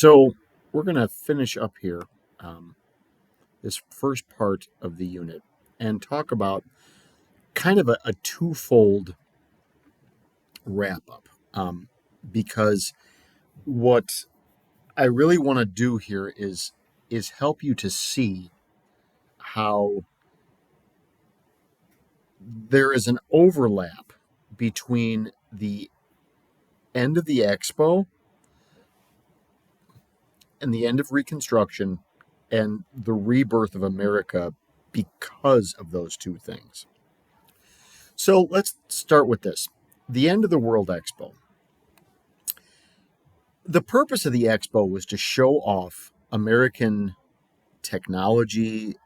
So we're going to finish up here this first part of the unit and talk about kind of a twofold wrap up because what I really want to do here is help you to see how there is an overlap between the end of the expo and the end of Reconstruction and the rebirth of America because of those two things. So let's start with this. The end of the World Expo. The purpose of the expo was to show off American technology,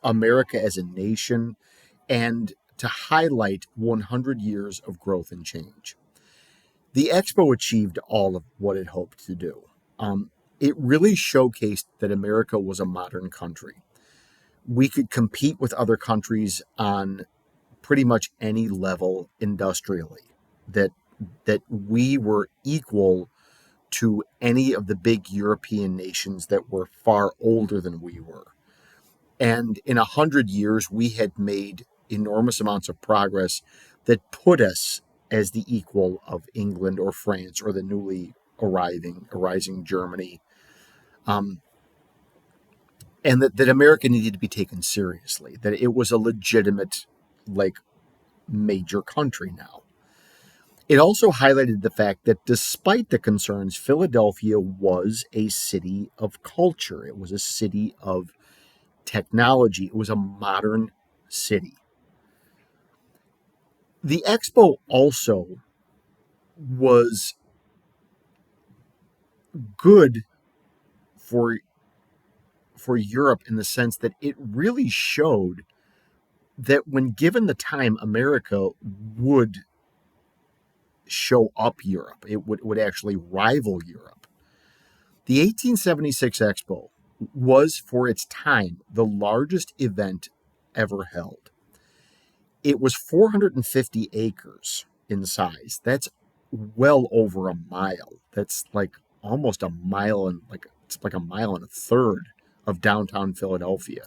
America as a nation, and to highlight 100 years of growth and change. The expo achieved all of what it hoped to do. It really showcased that America was a modern country. We could compete with other countries on pretty much any level industrially. That we were equal to any of the big European nations that were far older than we were. And in 100 years, we had made enormous amounts of progress that put us as the equal of England or France or the newly arising Germany. And that America needed to be taken seriously, that it was a legitimate, like, major country now. It also highlighted the fact that despite the concerns, Philadelphia was a city of culture. It was a city of technology. It was a modern city. The expo also was good for Europe in the sense that it really showed that when given the time, America would show up Europe. It would actually rival Europe. The 1876 Expo was, for its time, the largest event ever held. It was 450 acres in size. That's well over a mile. That's like almost a mile and it's like a mile and a third of downtown Philadelphia.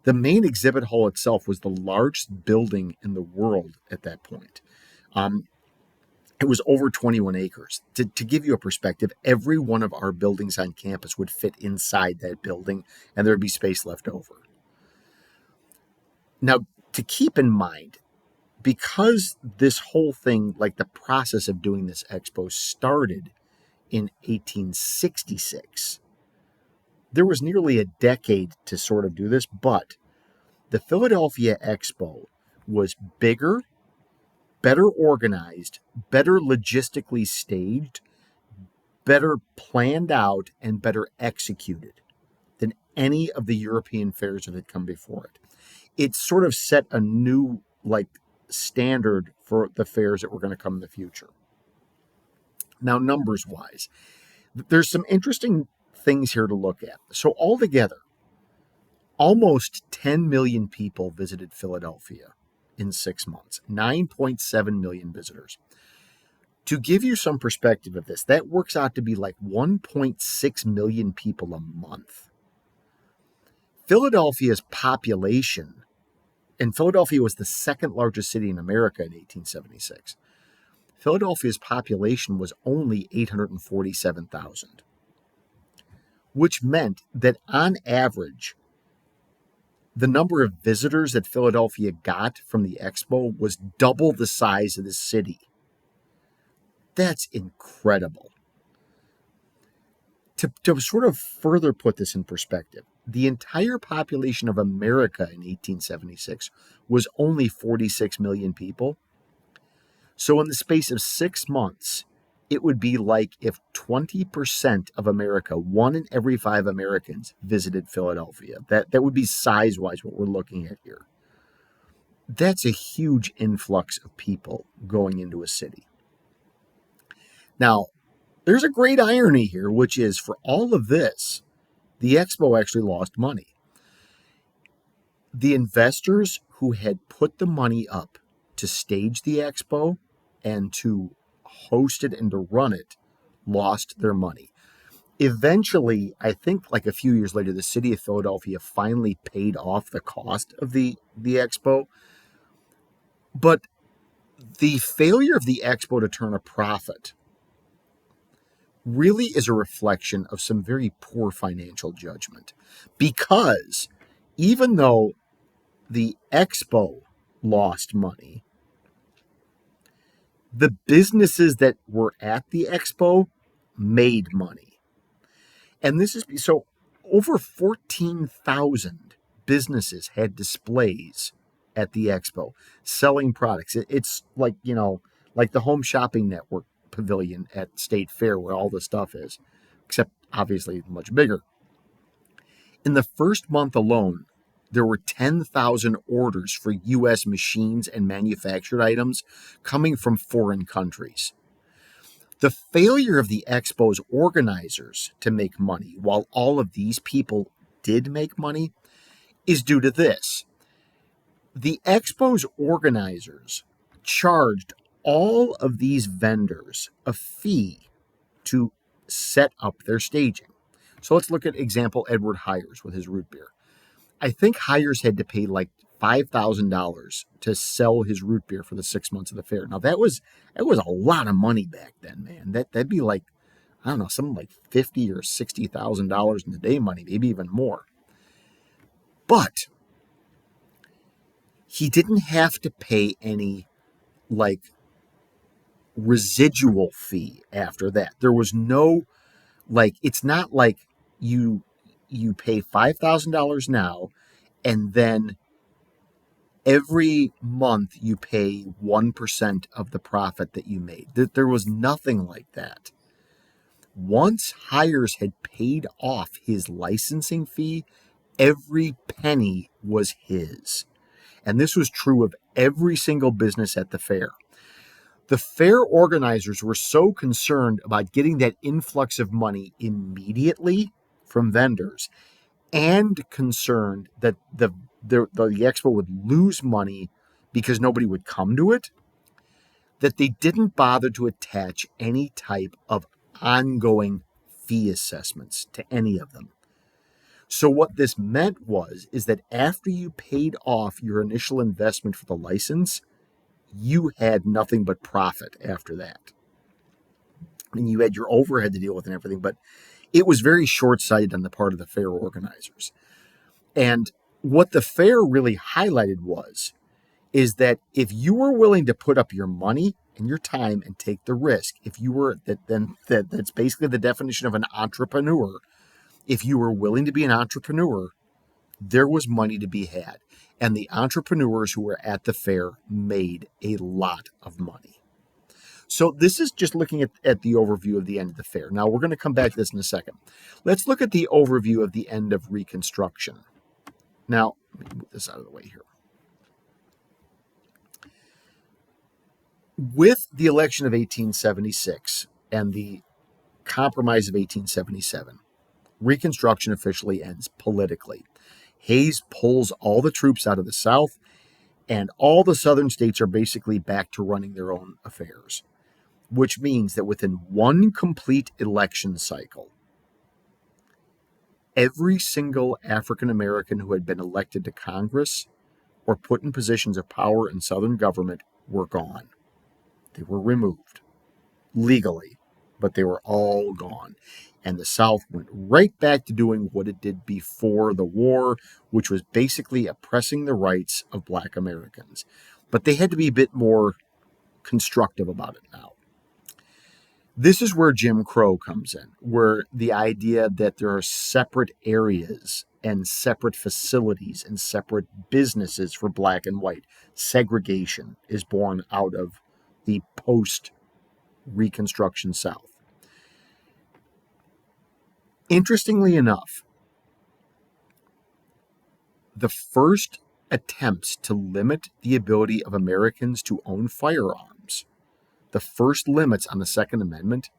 The main exhibit hall itself was the largest building in the world at that point. It was over 21 acres. To give you a perspective, every one of our buildings on campus would fit inside that building, and there'd be space left over. Now, to keep in mind, because this whole thing, like the process of doing this expo, started in 1866, there was nearly a decade to sort of do this, but the Philadelphia Expo was bigger, better organized, better logistically staged, better planned out, and better executed than any of the European fairs that had come before it. It sort of set a new standard for the fairs that were going to come in the future. Now, numbers wise, there's some interesting things here to look at. So altogether, almost 10 million people visited Philadelphia in 6 months, 9.7 million visitors. To give you some perspective of this, that works out to be like 1.6 million people a month. Philadelphia's population, and Philadelphia was the second largest city in America in 1876. Philadelphia's population was only 847,000, which meant that on average, the number of visitors that Philadelphia got from the expo was double the size of the city. That's incredible. To sort of further put this in perspective, the entire population of America in 1876 was only 46 million people. So in the space of 6 months, it would be like if 20% of America, 1 in every 5 Americans, visited Philadelphia. That would be size-wise what we're looking at here. That's a huge influx of people going into a city. Now, there's a great irony here, which is for all of this, the expo actually lost money. The investors who had put the money up to stage the expo and to host it and to run it lost their money. Eventually, I think like a few years later, the city of Philadelphia finally paid off the cost of the expo. But the failure of the expo to turn a profit really is a reflection of some very poor financial judgment. Because even though the expo lost money, the businesses that were at the expo made money. And this is so over 14,000 businesses had displays at the expo selling products. It's like, like the Home Shopping Network pavilion at State Fair where all the stuff is, except obviously much bigger. In the first month alone, there were 10,000 orders for U.S. machines and manufactured items coming from foreign countries. The failure of the Expo's organizers to make money, while all of these people did make money, is due to this. The Expo's organizers charged all of these vendors a fee to set up their staging. So let's look at example Edward Hires with his root beer. I think Hires had to pay like $5,000 to sell his root beer for the 6 months of the fair. Now that was a lot of money back then, man. That'd be like, I don't know, something like $50,000 or $60,000 in the day money, maybe even more. But he didn't have to pay any like residual fee after that. There was no it's not like you pay $5,000 now and then every month you pay 1% of the profit that you made. There was nothing like that. Once Hires had paid off his licensing fee, every penny was his. And this was true of every single business at the fair. The fair organizers were so concerned about getting that influx of money immediately from vendors and concerned that the expo would lose money because nobody would come to it, that they didn't bother to attach any type of ongoing fee assessments to any of them. So what this meant is that after you paid off your initial investment for the license, you had nothing but profit after that. And you had your overhead to deal with and everything, but it was very short-sighted on the part of the fair organizers. And what the fair really highlighted is that if you were willing to put up your money and your time and take the risk, if you were that's basically the definition of an entrepreneur. If you were willing to be an entrepreneur, there was money to be had. And the entrepreneurs who were at the fair made a lot of money. So this is just looking at the overview of the end of the fair. Now we're going to come back to this in a second. Let's look at the overview of the end of Reconstruction. Now, let me move this out of the way here. With the election of 1876 and the Compromise of 1877, Reconstruction officially ends politically. Hayes pulls all the troops out of the South, and all the Southern states are basically back to running their own affairs, which means that within one complete election cycle, every single African American who had been elected to Congress or put in positions of power in Southern government were gone. They were removed legally, but they were all gone. And the South went right back to doing what it did before the war, which was basically oppressing the rights of Black Americans. But they had to be a bit more constructive about it now. This is where Jim Crow comes in, where the idea that there are separate areas and separate facilities and separate businesses for Black and white. Segregation is born out of the post-Reconstruction South. Interestingly enough, the first attempts to limit the ability of Americans to own firearms, the first limits on the Second Amendment,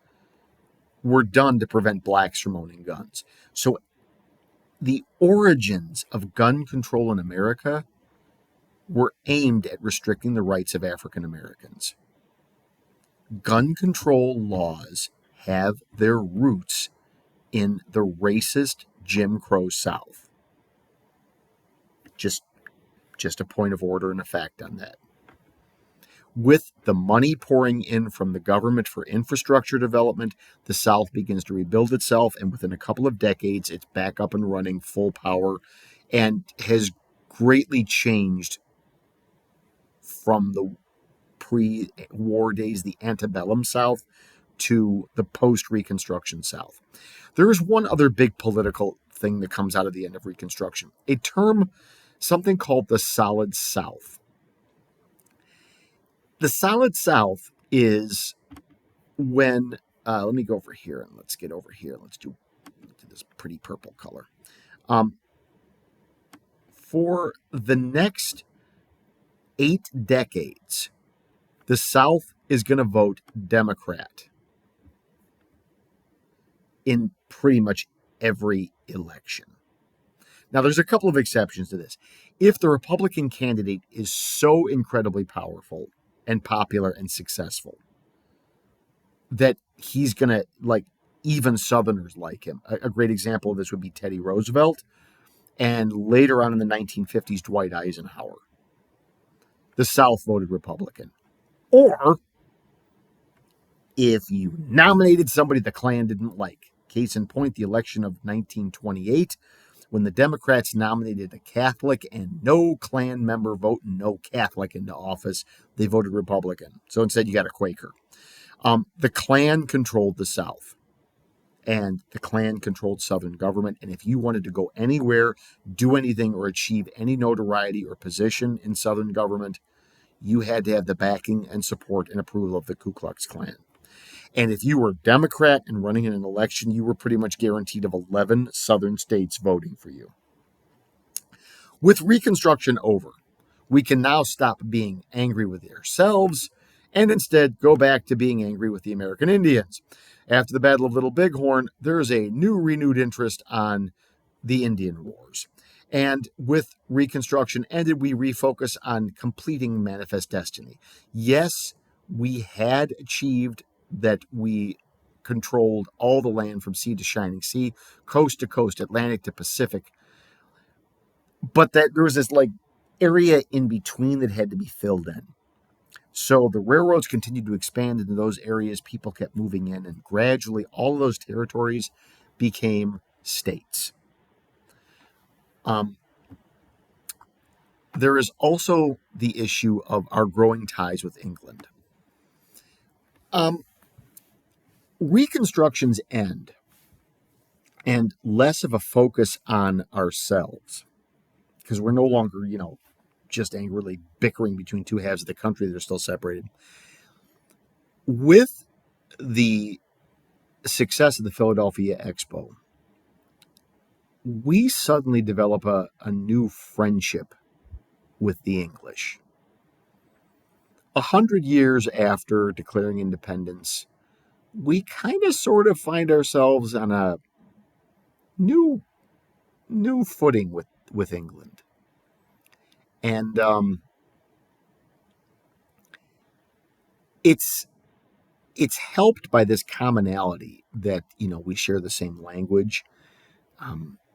were done to prevent blacks from owning guns. So the origins of gun control in America were aimed at restricting the rights of African Americans. Gun control laws have their roots in the racist Jim Crow South. Just a point of order and a fact on that. With the money pouring in from the government for infrastructure development, the South begins to rebuild itself, and within a couple of decades, it's back up and running full power and has greatly changed from the pre-war days, the antebellum South, to the post-Reconstruction South. There is one other big political thing that comes out of the end of Reconstruction, a term, something called the Solid South. The Solid South is when, let me go over here and let's get over here. Let's do this pretty purple color. For the next 8 decades, the South is going to vote Democrat in pretty much every election. Now, there's a couple of exceptions to this. If the Republican candidate is so incredibly powerful and popular and successful that he's going to, like, even Southerners like him. A great example of this would be Teddy Roosevelt, and later on in the 1950s, Dwight Eisenhower. The South voted Republican. Or if you nominated somebody the Klan didn't like. Case in point, the election of 1928, when the Democrats nominated a Catholic and no Klan member voted no Catholic into office, they voted Republican. So instead, you got a Quaker. The Klan controlled the South, and the Klan controlled Southern government. And if you wanted to go anywhere, do anything, or achieve any notoriety or position in Southern government, you had to have the backing and support and approval of the Ku Klux Klan. And if you were Democrat and running in an election, you were pretty much guaranteed of 11 Southern states voting for you. With Reconstruction over, we can now stop being angry with ourselves and instead go back to being angry with the American Indians. After the Battle of Little Bighorn, there is a renewed interest on the Indian Wars. And with Reconstruction ended, we refocus on completing Manifest Destiny. Yes, we had achieved that we controlled all the land from sea to shining sea, coast to coast, Atlantic to Pacific. But that there was this like area in between that had to be filled in. So the railroads continued to expand into those areas. People kept moving in, and gradually all of those territories became states. There is also the issue of our growing ties with England. Reconstruction's end, and less of a focus on ourselves, because we're no longer, just angrily bickering between two halves of the country that are still separated. With the success of the Philadelphia Expo, we suddenly develop a new friendship with the English. 100 years after declaring independence, we kind of sort of find ourselves on a new footing with England. And it's helped by this commonality that, we share the same language.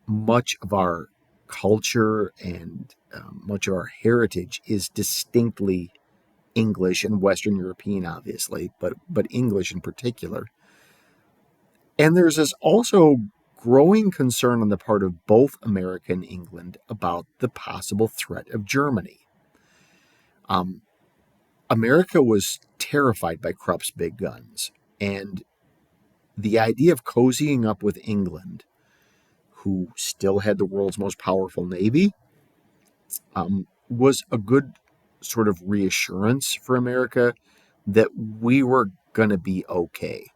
Much of our culture and much of our heritage is distinctly English and Western European, obviously, but English in particular. And there's this also growing concern on the part of both America and England about the possible threat of Germany. America was terrified by Krupp's big guns, and the idea of cozying up with England, who still had the world's most powerful navy, was a good sort of reassurance for America that we were going to be okay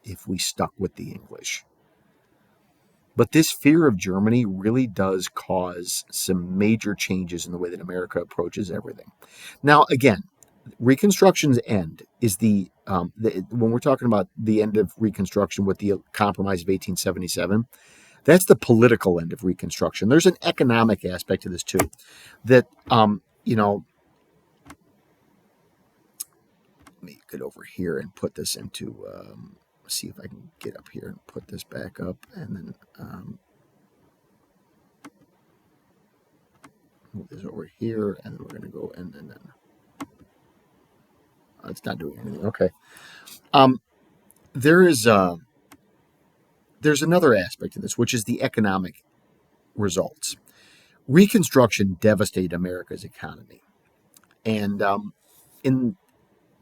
if we stuck with the English. But this fear of Germany really does cause some major changes in the way that America approaches everything. Now, again, Reconstruction's end is when we're talking about the end of Reconstruction with the Compromise of 1877, that's the political end of Reconstruction. There's an economic aspect to this too, that let me get over here and put this into see if I can get up here and put this back up, and then move this over here, and then we're going to go in, and then it's not doing anything. Okay. There's another aspect to this, which is the economic results. Reconstruction devastated America's economy, and in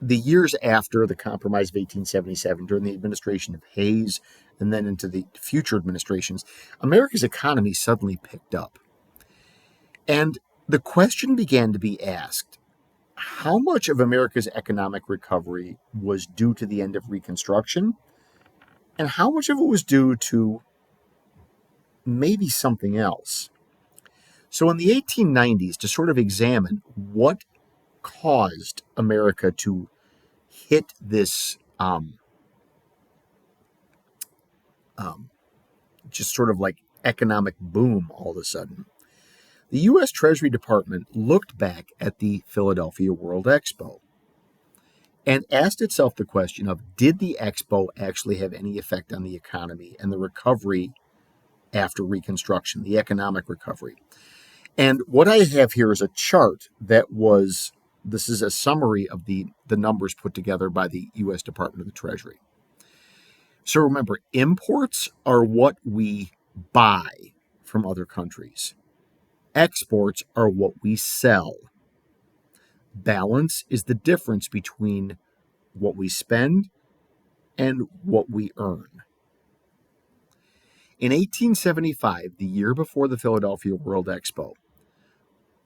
the years after the Compromise of 1877, during the administration of Hayes, and then into the future administrations, America's economy suddenly picked up. And the question began to be asked, how much of America's economic recovery was due to the end of Reconstruction, and how much of it was due to maybe something else? So in the 1890s, to sort of examine what caused America to hit this just sort of like economic boom all of a sudden, the U.S. Treasury Department looked back at the Philadelphia World Expo and asked itself the question of, did the expo actually have any effect on the economy and the recovery after Reconstruction, the economic recovery? And what I have here is a chart this is a summary of the numbers put together by the U.S. Department of the Treasury. So remember, imports are what we buy from other countries. Exports are what we sell. Balance is the difference between what we spend and what we earn. In 1875, the year before the Philadelphia World Expo,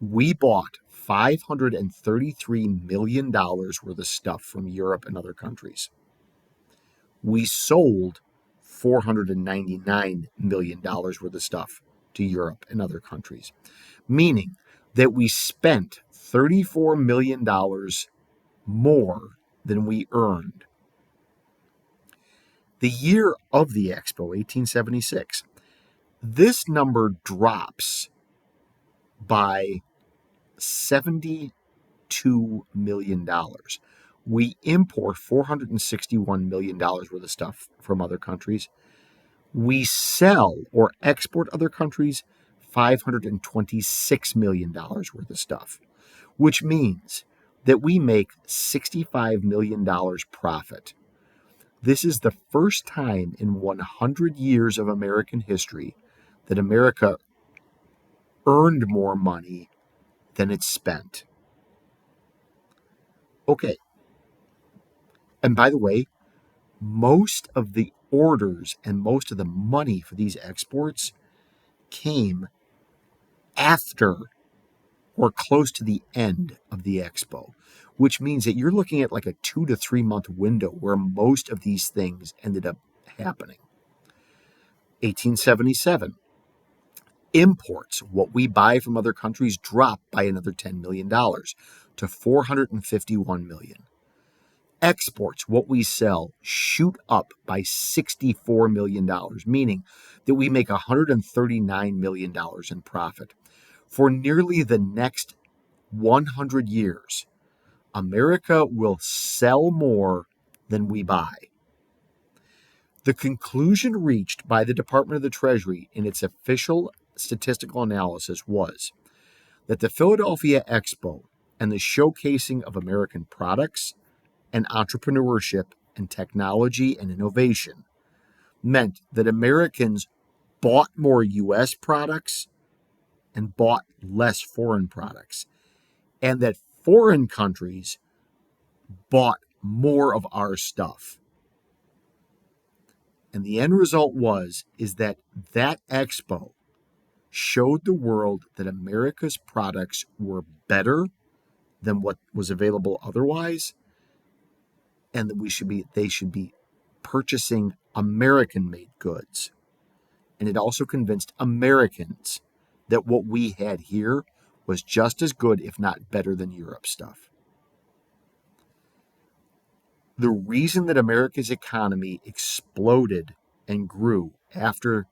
we bought $533 million worth of stuff from Europe and other countries. We sold $499 million worth of stuff to Europe and other countries, meaning that we spent $34 million more than we earned. The year of the Expo, 1876, this number drops by $72 million. We import $461 million worth of stuff from other countries. We sell or export other countries $526 million worth of stuff, which means that we make $65 million profit. This is the first time in 100 years of American history that America earned more money than it spent. Okay. And by the way, most of the orders and most of the money for these exports came after or close to the end of the expo, which means that you're looking at like a 2 to 3 month window where most of these things ended up happening. 1877, imports, what we buy from other countries, dropped by another $10 million to $451 million. Exports, what we sell, shoot up by $64 million, meaning that we make $139 million in profit. For nearly the next 100 years, America will sell more than we buy. The conclusion reached by the Department of the Treasury in its official statistical analysis was that the Philadelphia Expo and the showcasing of American products and entrepreneurship and technology and innovation meant that Americans bought more U.S. products and bought less foreign products, and that foreign countries bought more of our stuff. And the end result is that expo showed the world that America's products were better than what was available otherwise, and that they should be purchasing American-made goods. And it also convinced Americans that what we had here was just as good, if not better, than Europe stuff. The reason that America's economy exploded and grew after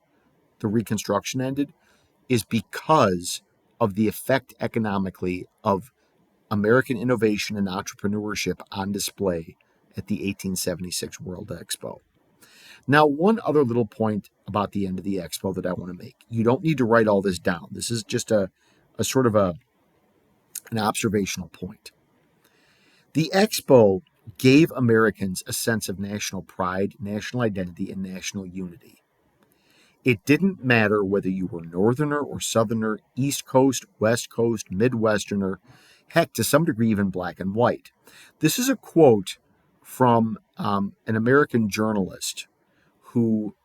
the Reconstruction ended is because of the effect economically of American innovation and entrepreneurship on display at the 1876 World Expo. Now, one other little point about the end of the expo that I want to make. You don't need to write all this down. This is just a sort of an observational point. The expo gave Americans a sense of national pride, national identity, and national unity. It didn't matter whether you were Northerner or Southerner, East Coast, West Coast, Midwesterner, heck, to some degree, even black and white. This is a quote from an American journalist who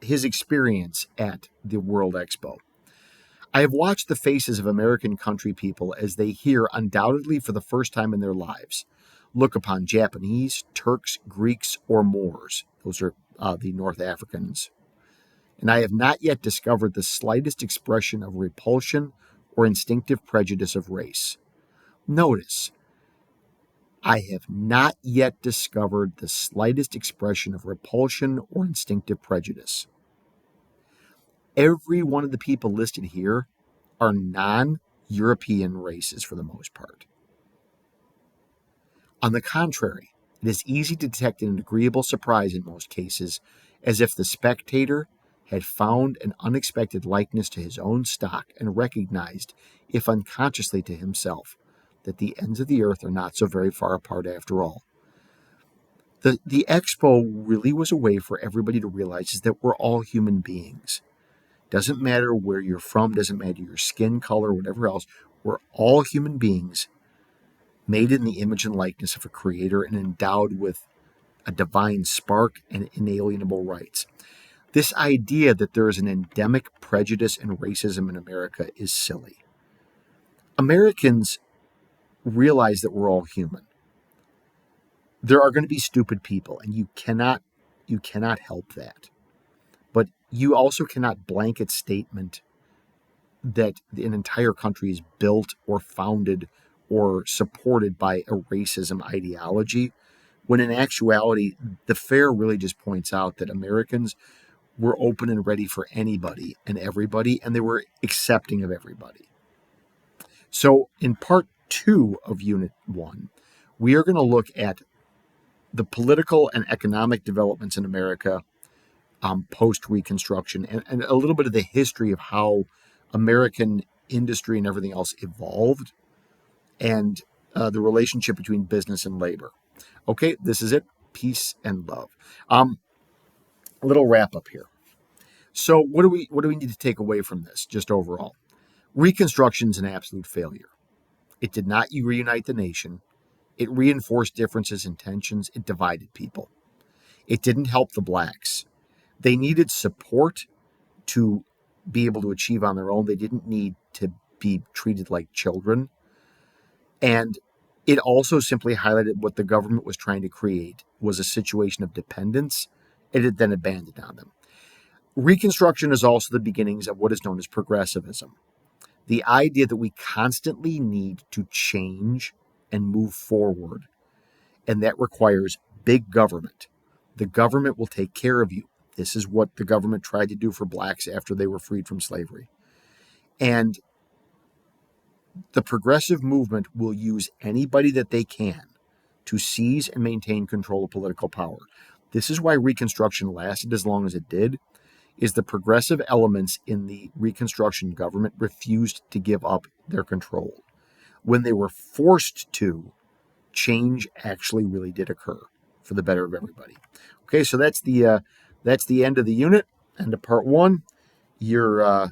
his experience at the World Expo. I have watched the faces of American country people as they hear, undoubtedly for the first time in their lives, look upon Japanese, Turks, Greeks, or Moors. Those are the North Africans. And I have not yet discovered the slightest expression of repulsion or instinctive prejudice of race. Notice, I have not yet discovered the slightest expression of repulsion or instinctive prejudice. Every one of the people listed here are non-European races for the most part. On the contrary, it is easy to detect an agreeable surprise in most cases, as if the spectator had found an unexpected likeness to his own stock and recognized, if unconsciously to himself, that the ends of the earth are not so very far apart after all. The expo really was a way for everybody to realize is that we're all human beings. Doesn't matter where you're from, doesn't matter your skin color, whatever else. We're all human beings made in the image and likeness of a creator and endowed with a divine spark and inalienable rights. This idea that there is an endemic prejudice and racism in America is silly. Americans realize that we're all human. There are going to be stupid people, and you cannot help that. But you also cannot blanket statement that an entire country is built or founded or supported by a racism ideology, when in actuality, the fair really just points out that Americans were open and ready for anybody and everybody, and they were accepting of everybody. So in part 2 of Unit 1, we are going to look at the political and economic developments in America post-Reconstruction, and a little bit of the history of how American industry and everything else evolved, and the relationship between business and labor. Okay, this is it. Peace and love. A little wrap up here. So what do we need to take away from this, just overall? Reconstruction is an absolute failure. It did not reunite the nation. It reinforced differences and tensions. It divided people. It didn't help the blacks. They needed support to be able to achieve on their own. They didn't need to be treated like children. And it also simply highlighted what the government was trying to create was a situation of dependence. It had then abandoned on them. Reconstruction is also the beginnings of what is known as progressivism. The idea that we constantly need to change and move forward, and that requires big government. The government will take care of you. This is what the government tried to do for blacks after they were freed from slavery. And the progressive movement will use anybody that they can to seize and maintain control of political power. This is why Reconstruction lasted as long as it did, is the progressive elements in the Reconstruction government refused to give up their control. When they were forced to, change actually really did occur for the better of everybody. Okay, so that's the end of the unit, end of part 1. Your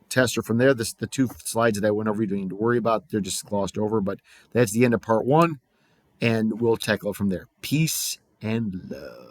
tester from there. The 2 slides that I went over, you don't need to worry about. They're just glossed over, but that's the end of part 1, and we'll tackle it from there. Peace and love.